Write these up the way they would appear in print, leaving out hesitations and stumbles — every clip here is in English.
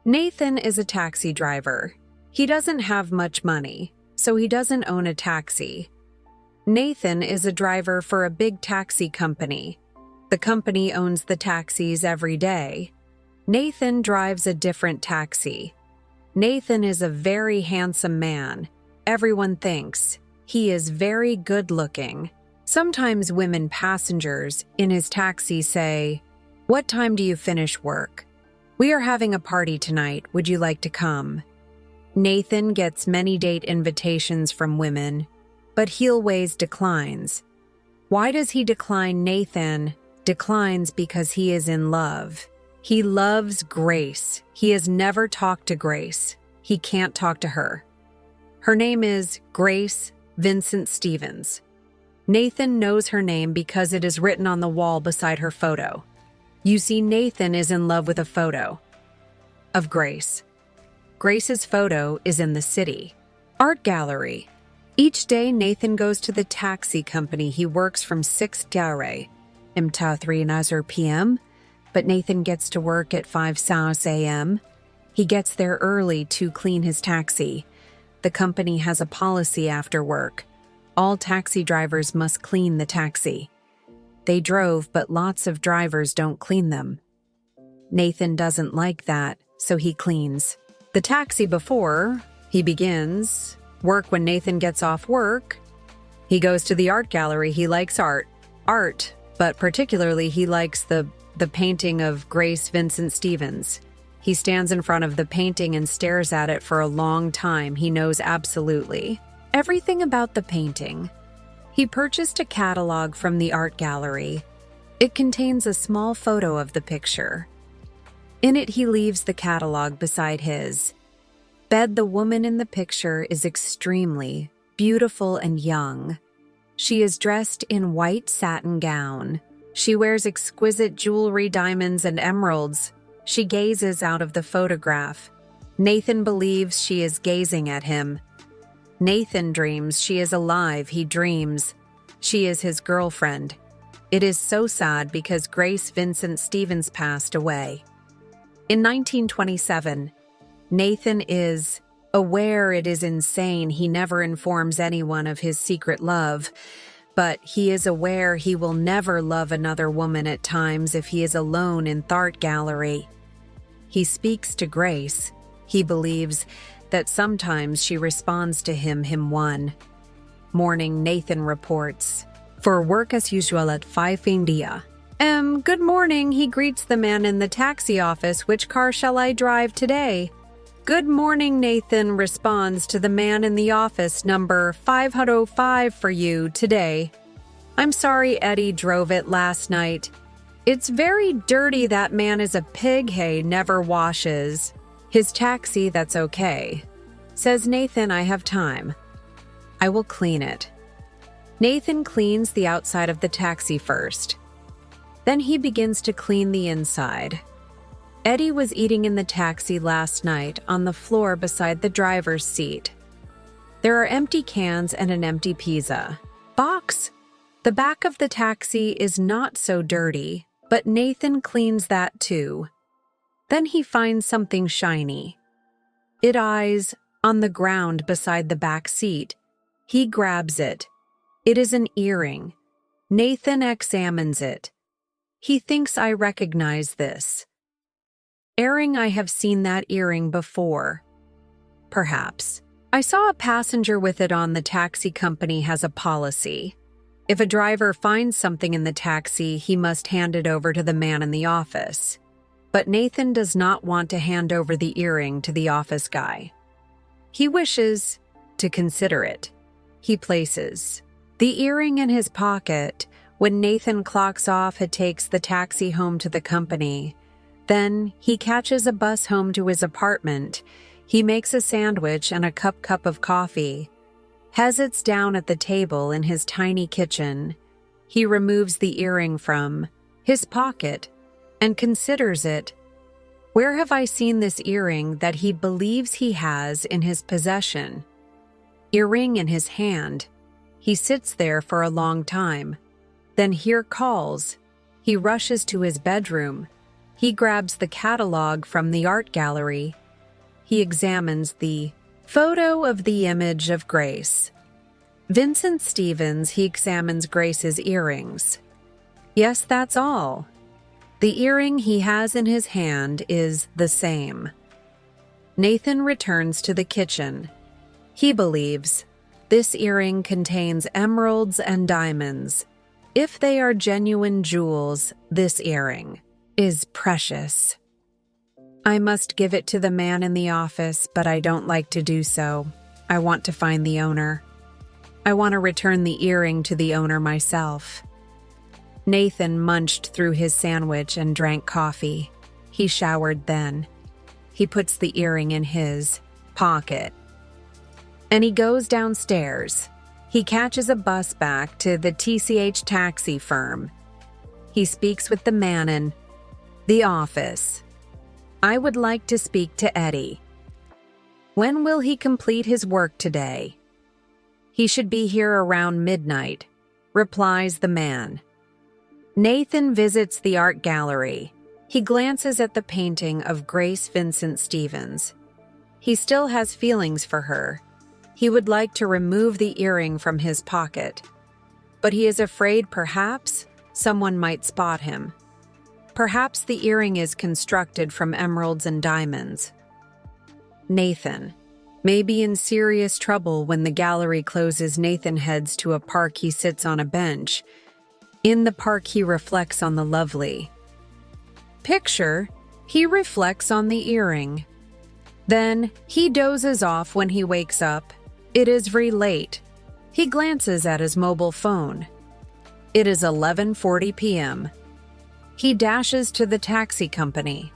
Nathan is a taxi driver. He doesn't have much money, so he doesn't own a taxi. Nathan is a driver for a big taxi company. The company owns the taxis every day. Nathan drives a different taxi. Nathan is a very handsome man. Everyone thinks he is very good-looking. Sometimes women passengers in his taxi say, "What time do you finish work? We are having a party tonight. Would you like to come?" Nathan gets many date invitations from women, but he always declines. Why does he decline? Nathan declines because he is in love. He loves Grace. He has never talked to Grace. He can't talk to her. Her name is Grace Vincent Stevens. Nathan knows her name because it is written on the wall beside her photo. You see, Nathan is in love with a photo of Grace. Grace's photo is in the city art gallery. Each day, Nathan goes to the taxi company. He works from 6 to 3 p.m., but Nathan gets to work at 5 a.m. He gets there early to clean his taxi. The company has a policy after work. All taxi drivers must clean the taxi. They drove, but lots of drivers don't clean them. Nathan doesn't like that, so he cleans the taxi before he begins work. When Nathan gets off work, he goes to the art gallery. He likes art, but particularly he likes the painting of Grace Vincent Stevens. He stands in front of the painting and stares at it for a long time. He knows absolutely everything about the painting. He purchased a catalog from the art gallery. It contains a small photo of the picture. In it, he leaves the catalog beside his bed. The woman in the picture is extremely beautiful and young. She is dressed in white satin gown. She wears exquisite jewelry, diamonds, and emeralds. She gazes out of the photograph. Nathan believes she is gazing at him. Nathan dreams she is alive. He dreams she is his girlfriend. It is so sad because Grace Vincent Stevens passed away in 1927. Nathan is aware it is insane. He never informs anyone of his secret love, but he is aware he will never love another woman at times if he is alone in the art gallery. He speaks to Grace. He believes that sometimes she responds to him. One morning, Nathan reports for work as usual at 5 a.m. Good morning, he greets the man in the taxi office. Which car shall I drive today? Good morning, Nathan responds to the man in the office. Number 505 for you today. I'm sorry, Eddie drove it last night. It's very dirty. That man is a pig. He never washes his taxi. That's okay, says Nathan. I have time. I will clean it. Nathan cleans the outside of the taxi first. Then he begins to clean the inside. Eddie was eating in the taxi last night on the floor beside the driver's seat. There are empty cans and an empty pizza box. The back of the taxi is not so dirty, but Nathan cleans that too. Then he finds something shiny. It lies on the ground beside the back seat. He grabs it. It is an earring. Nathan examines it. He thinks, I recognize this earring. I have seen that earring before. Perhaps. I saw a passenger with it on. The taxi company has a policy. If a driver finds something in the taxi, he must hand it over to the man in the office. But Nathan does not want to hand over the earring to the office guy. He wishes to consider it. He places the earring in his pocket. When Nathan clocks off, he takes the taxi home to the company. Then he catches a bus home to his apartment. He makes a sandwich and a cup of coffee. He sits down at the table in his tiny kitchen. He removes the earring from his pocket and considers it. Where have I seen this earring that he believes he has in his possession? Earring in his hand. He sits there for a long time. Then hear calls. He rushes to his bedroom. He grabs the catalog from the art gallery. He examines the photo of the image of Grace. Vincent Stevens, he examines Grace's earrings. Yes, that's all. The earring he has in his hand is the same. Nathan returns to the kitchen. He believes this earring contains emeralds and diamonds. If they are genuine jewels, this earring is precious. I must give it to the man in the office, but I don't like to do so. I want to find the owner. I want to return the earring to the owner myself. Nathan munched through his sandwich and drank coffee. He showered then. He puts the earring in his pocket. And he goes downstairs. He catches a bus back to the TCH taxi firm. He speaks with the man in the office. I would like to speak to Eddie. When will he complete his work today? He should be here around midnight, replies the man. Nathan visits the art gallery. He glances at the painting of Grace Vincent Stevens. He still has feelings for her. He would like to remove the earring from his pocket, but he is afraid perhaps someone might spot him. Perhaps the earring is constructed from emeralds and diamonds. Nathan may be in serious trouble when the gallery closes. Nathan heads to a park. He sits on a bench. In the park, he reflects on the lovely picture. He reflects on the earring. Then he dozes off when he wakes up. It is very late. He glances at his mobile phone. It is 11:40 p.m. He dashes to the taxi company.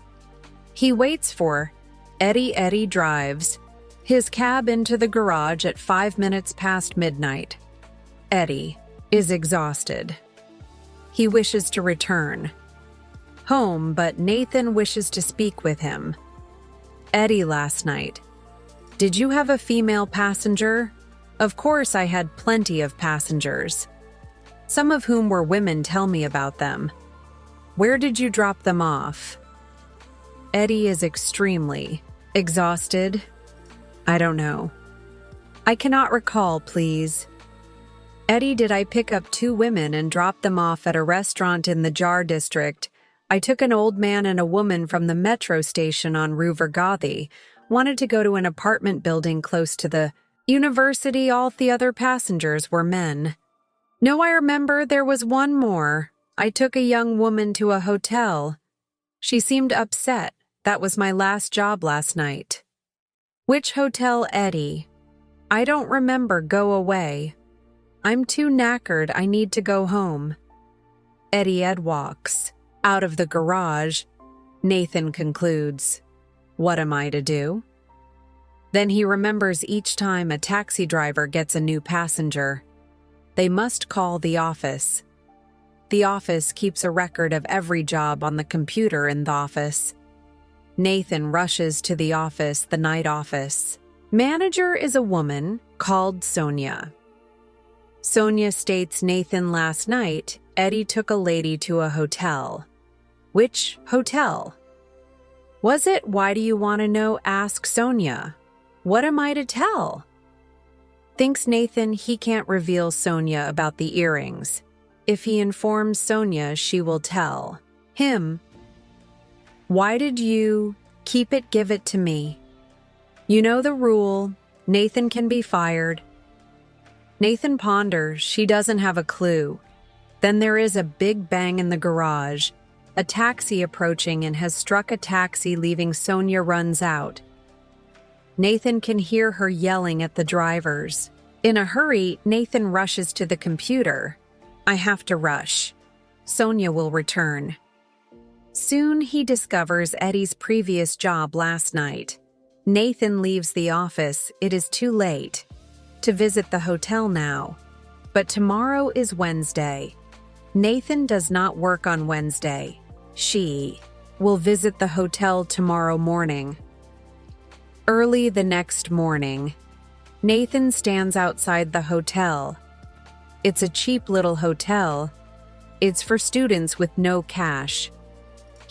He waits for Eddie. Eddie drives his cab into the garage at 5 minutes past midnight. Eddie is exhausted. He wishes to return home, but Nathan wishes to speak with him. Eddie, last night, did you have a female passenger? Of course, I had plenty of passengers. Some of whom were women. Tell me about them. Where did you drop them off? Eddie is extremely exhausted. I don't know. I cannot recall, please. Eddie, did I pick up 2 women and drop them off at a restaurant in the Jar District? I took an old man and a woman from the metro station on Rue Vergothy. Wanted to go to an apartment building close to the university. All the other passengers were men. No, I remember there was one more. I took a young woman to a hotel. She seemed upset. That was my last job last night. Which hotel, Eddie? I don't remember. Go away. I'm too knackered. I need to go home. Eddie. Ed walks out of the garage. Nathan concludes, what am I to do? Then he remembers each time a taxi driver gets a new passenger, they must call the office. The office keeps a record of every job on the computer in the office. Nathan rushes to the office, the night office. Manager is a woman called Sonia. Sonia states, Nathan, last night, Eddie took a lady to a hotel. Which hotel? Was it? Why do you want to know? Ask Sonia. What am I to tell? Thinks Nathan he can't reveal Sonia about the earrings. If he informs Sonia, she will tell him. Why did you keep it? Give it to me. You know the rule. Nathan can be fired. Nathan ponders. She doesn't have a clue. Then there is a big bang in the garage. A taxi approaching and has struck a taxi, leaving. Sonia runs out. Nathan can hear her yelling at the drivers. In a hurry, Nathan rushes to the computer. I have to rush. Sonia will return. Soon he discovers Eddie's previous job last night. Nathan leaves the office. It is too late to visit the hotel now. But tomorrow is Wednesday. Nathan does not work on Wednesday. She will visit the hotel tomorrow morning. Early the next morning, Nathan stands outside the hotel. It's a cheap little hotel. It's for students with no cash.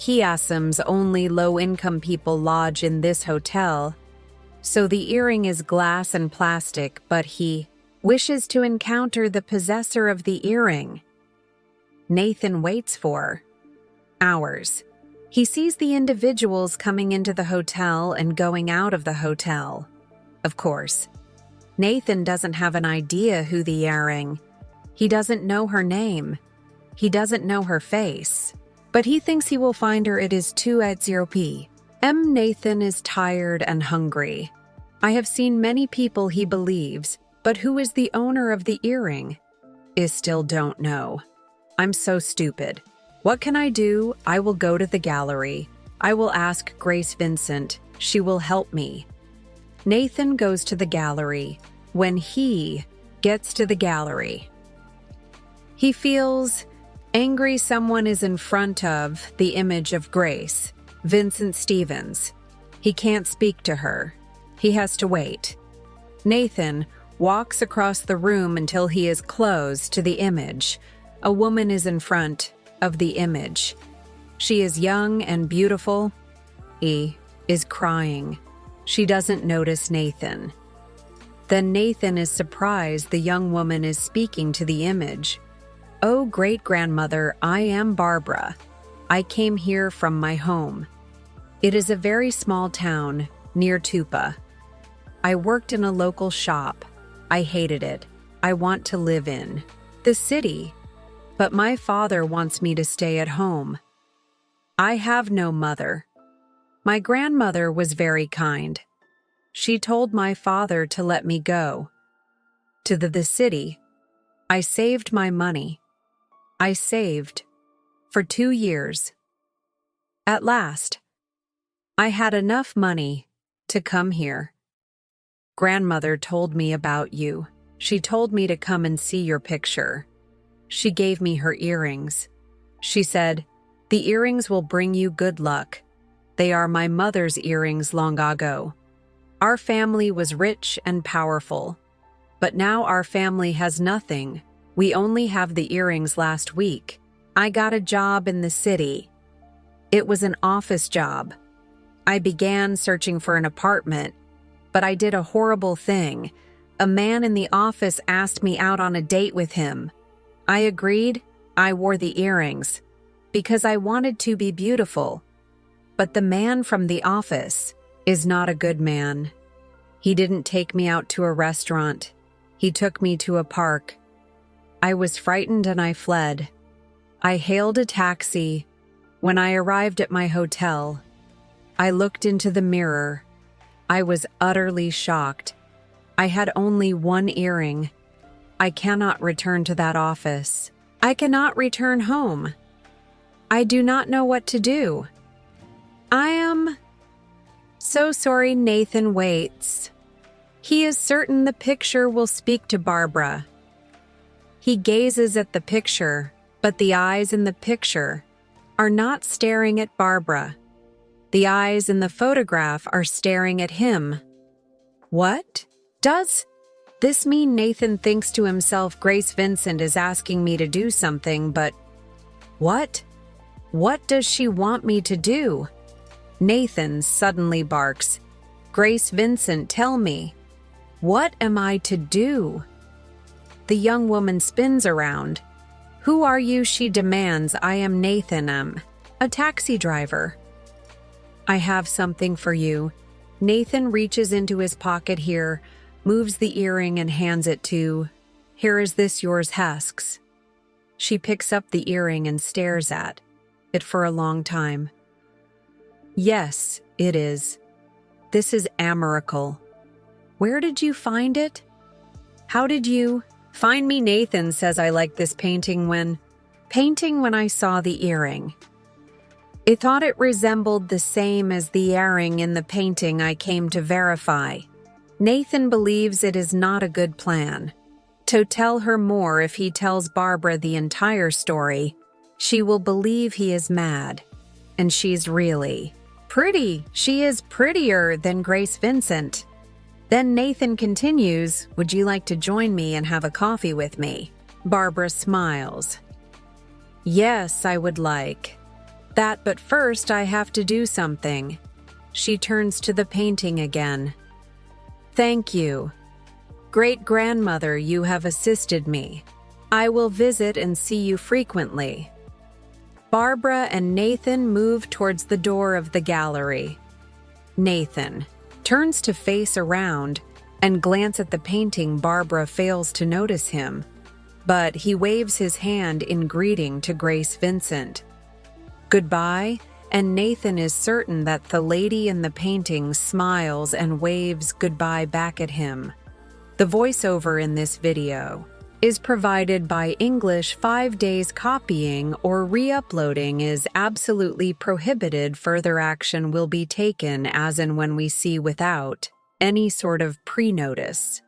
He assumes only low-income people lodge in this hotel, so the earring is glass and plastic, but he wishes to encounter the possessor of the earring. Nathan waits for hours. He sees the individuals coming into the hotel and going out of the hotel. Of course, Nathan doesn't have an idea who the earring. He doesn't know her name. He doesn't know her face. But he thinks he will find her. It is 2:0 p.m. Nathan is tired and hungry. I have seen many people he believes, but who is the owner of the earring? Is still don't know. I'm so stupid. What can I do? I will go to the gallery. I will ask Grace Vincent. She will help me. Nathan goes to the gallery. When he gets to the gallery, he feels angry. Someone is in front of the image of Grace Vincent Stevens. He can't speak to her. He has to wait. Nathan walks across the room until he is close to the image. A woman is in front of the image. She is young and beautiful. He is crying. She doesn't notice Nathan. Then Nathan is surprised the young woman is speaking to the image. "Oh, great-grandmother, I am Barbara. I came here from my home. It is a very small town near Tupa. I worked in a local shop. I hated it. I want to live in the city, but my father wants me to stay at home. I have no mother. My grandmother was very kind. She told my father to let me go to the city. I saved my money. I saved for 2 years. At last, I had enough money to come here. Grandmother told me about you. She told me to come and see your picture. She gave me her earrings. She said, 'The earrings will bring you good luck. They are my mother's earrings long ago. Our family was rich and powerful, but now our family has nothing. We only have the earrings last week. I got a job in the city. It was an office job. I began searching for an apartment, but I did a horrible thing. A man in the office asked me out on a date with him. I agreed. I wore the earrings because I wanted to be beautiful. But the man from the office is not a good man. He didn't take me out to a restaurant. He took me to a park. I was frightened and I fled. I hailed a taxi. When I arrived at my hotel, I looked into the mirror. I was utterly shocked. I had only one earring. I cannot return to that office. I cannot return home. I do not know what to do. I am so sorry. Nathan waits. He is certain the picture will speak to Barbara. He gazes at the picture, but the eyes in the picture are not staring at Barbara. The eyes in the photograph are staring at him. What? Does this mean? Nathan thinks to himself, Grace Vincent is asking me to do something, but what? What does she want me to do? Nathan suddenly barks, Grace Vincent, tell me. What am I to do? The young woman spins around. Who are you? She demands. I am Nathan. A taxi driver. I have something for you. Nathan reaches into his pocket here, moves the earring and hands it to. Here is this yours, Hesks. She picks up the earring and stares at it for a long time. Yes, it is. This is a miracle. Where did you find it? How did you find me? Nathan says, I like this painting when I saw the earring. I thought it resembled the same as the earring in the painting. I came to verify. Nathan believes it is not a good plan to tell her more. If he tells Barbara the entire story, she will believe he is mad. And she's really pretty. She is prettier than Grace Vincent. Then Nathan continues, would you like to join me and have a coffee with me? Barbara smiles. Yes, I would like. But first I have to do something. She turns to the painting again. Thank you. Great-grandmother, you have assisted me. I will visit and see you frequently. Barbara and Nathan move towards the door of the gallery. Nathan turns to face around and glance at the painting. Barbara fails to notice him, but he waves his hand in greeting to Grace Vincent. Goodbye, and Nathan is certain that the lady in the painting smiles and waves goodbye back at him. The voiceover in this video is provided by English 5 days. Copying or re-uploading is absolutely prohibited. Further action will be taken as and when we see without any sort of pre-notice.